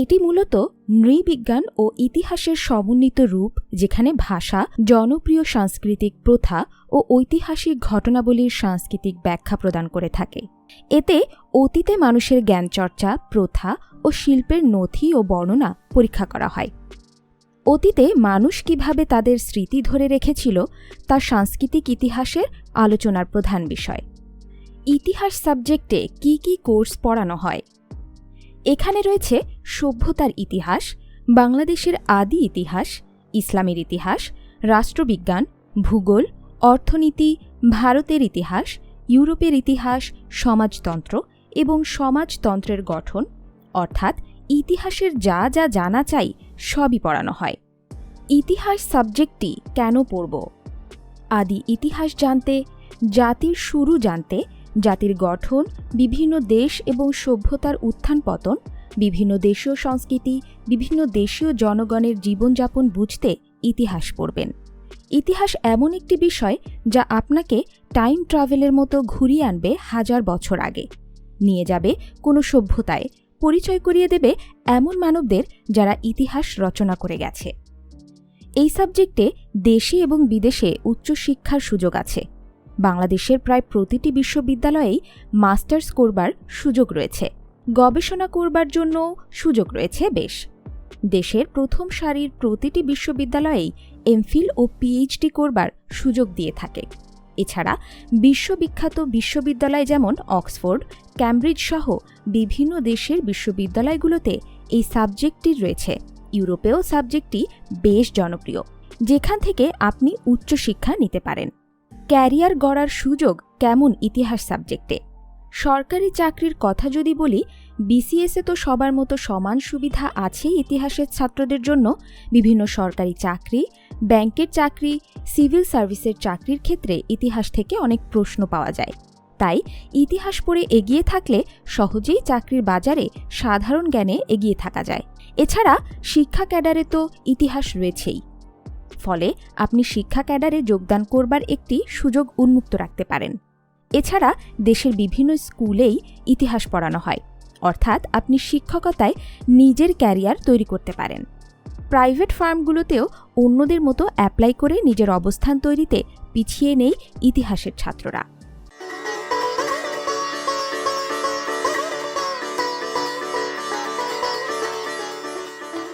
এটি মূলত নৃবিজ্ঞান ও ইতিহাসের সমন্বিত রূপ, যেখানে ভাষা, জনপ্রিয় সাংস্কৃতিক প্রথা ও ঐতিহাসিক ঘটনাবলীর সাংস্কৃতিক ব্যাখ্যা প্রদান করে থাকে। এতে অতীতে মানুষের জ্ঞানচর্চা, প্রথা ও শিল্পের নথি ও বর্ণনা পরীক্ষা করা হয়। অতীতে মানুষ কিভাবে তাদের স্মৃতি ধরে রেখেছিল তা সাংস্কৃতিক ইতিহাসের আলোচনার প্রধান বিষয়। ইতিহাস সাবজেক্টে কি কি কোর্স পড়ানো হয়? এখানে রয়েছে সভ্যতার ইতিহাস, বাংলাদেশের আদি ইতিহাস, ইসলামের ইতিহাস, রাষ্ট্রবিজ্ঞান, ভূগোল, অর্থনীতি, ভারতের ইতিহাস, ইউরোপের ইতিহাস, সমাজতন্ত্র এবং সমাজতন্ত্রের গঠন, অর্থাৎ ইতিহাসের যা যা জানা চাই সবই পড়ানো হয়। ইতিহাস সাবজেক্টটি কেন পড়ব? আদি ইতিহাস জানতে, জাতির শুরু জানতে, জাতির গঠন, বিভিন্ন দেশ এবং সভ্যতার উত্থান পতন, বিভিন্ন দেশীয় সংস্কৃতি, বিভিন্ন দেশীয় জনগণের জীবনযাপন বুঝতে ইতিহাস পড়বেন। ইতিহাস এমন একটি বিষয় যা আপনাকে টাইম ট্রাভেলের মতো ঘুরিয়ে আনবে হাজার বছর আগে, নিয়ে যাবে কোনো সভ্যতায়, পরিচয় করিয়ে দেবে এমন মানবদের যারা ইতিহাস রচনা করে গেছে। এই সাবজেক্টে দেশে এবং বিদেশে উচ্চশিক্ষার সুযোগ আছে। বাংলাদেশের প্রায় প্রতিটি বিশ্ববিদ্যালয়েই মাস্টার্স করবার সুযোগ রয়েছে, গবেষণা করবার জন্য সুযোগ রয়েছে বেশ। দেশের প্রথম সারির প্রতিটি বিশ্ববিদ্যালয়েই এমফিল ও পিএইচডি করবার সুযোগ দিয়ে থাকে। এছাড়া বিশ্ববিখ্যাত বিশ্ববিদ্যালয় যেমন অক্সফোর্ড, ক্যামব্রিজ সহ বিভিন্ন দেশের বিশ্ববিদ্যালয়গুলোতে এই সাবজেক্টটি রয়েছে। ইউরোপেও সাবজেক্টটি বেশ জনপ্রিয়, যেখান থেকে আপনি উচ্চশিক্ষা নিতে পারেন। ক্যারিয়ার গড়ার সুযোগ কেমন ইতিহাস সাবজেক্টে? সরকারি চাকরির কথা যদি বলি, বিসিএসে তো সবার মতো সমান সুবিধা আছে ইতিহাসের ছাত্রদের জন্য। বিভিন্ন সরকারি চাকরি, ব্যাংকের চাকরি, সিভিল সার্ভিসের চাকরির ক্ষেত্রে ইতিহাস থেকে অনেক প্রশ্ন পাওয়া যায়। তাই ইতিহাস পড়ে এগিয়ে থাকলে সহজেই চাকরির বাজারে সাধারণ জ্ঞানে এগিয়ে থাকা যায়। এছাড়া শিক্ষা ক্যাডারে তো ইতিহাস রয়েছেই, ফলে আপনি শিক্ষা ক্যাডারে যোগদান করবার একটি সুযোগ উন্মুক্ত রাখতে পারেন। এছাড়া দেশের বিভিন্ন স্কুলেই ইতিহাস পড়ানো হয়, অর্থাৎ আপনি শিক্ষকতায় নিজের ক্যারিয়ার তৈরি করতে পারেন। প্রাইভেট ফার্মগুলোতেও অন্যদের মতো অ্যাপ্লাই করে নিজের অবস্থান তৈরিতে পিছিয়ে নেই ইতিহাসের ছাত্ররা।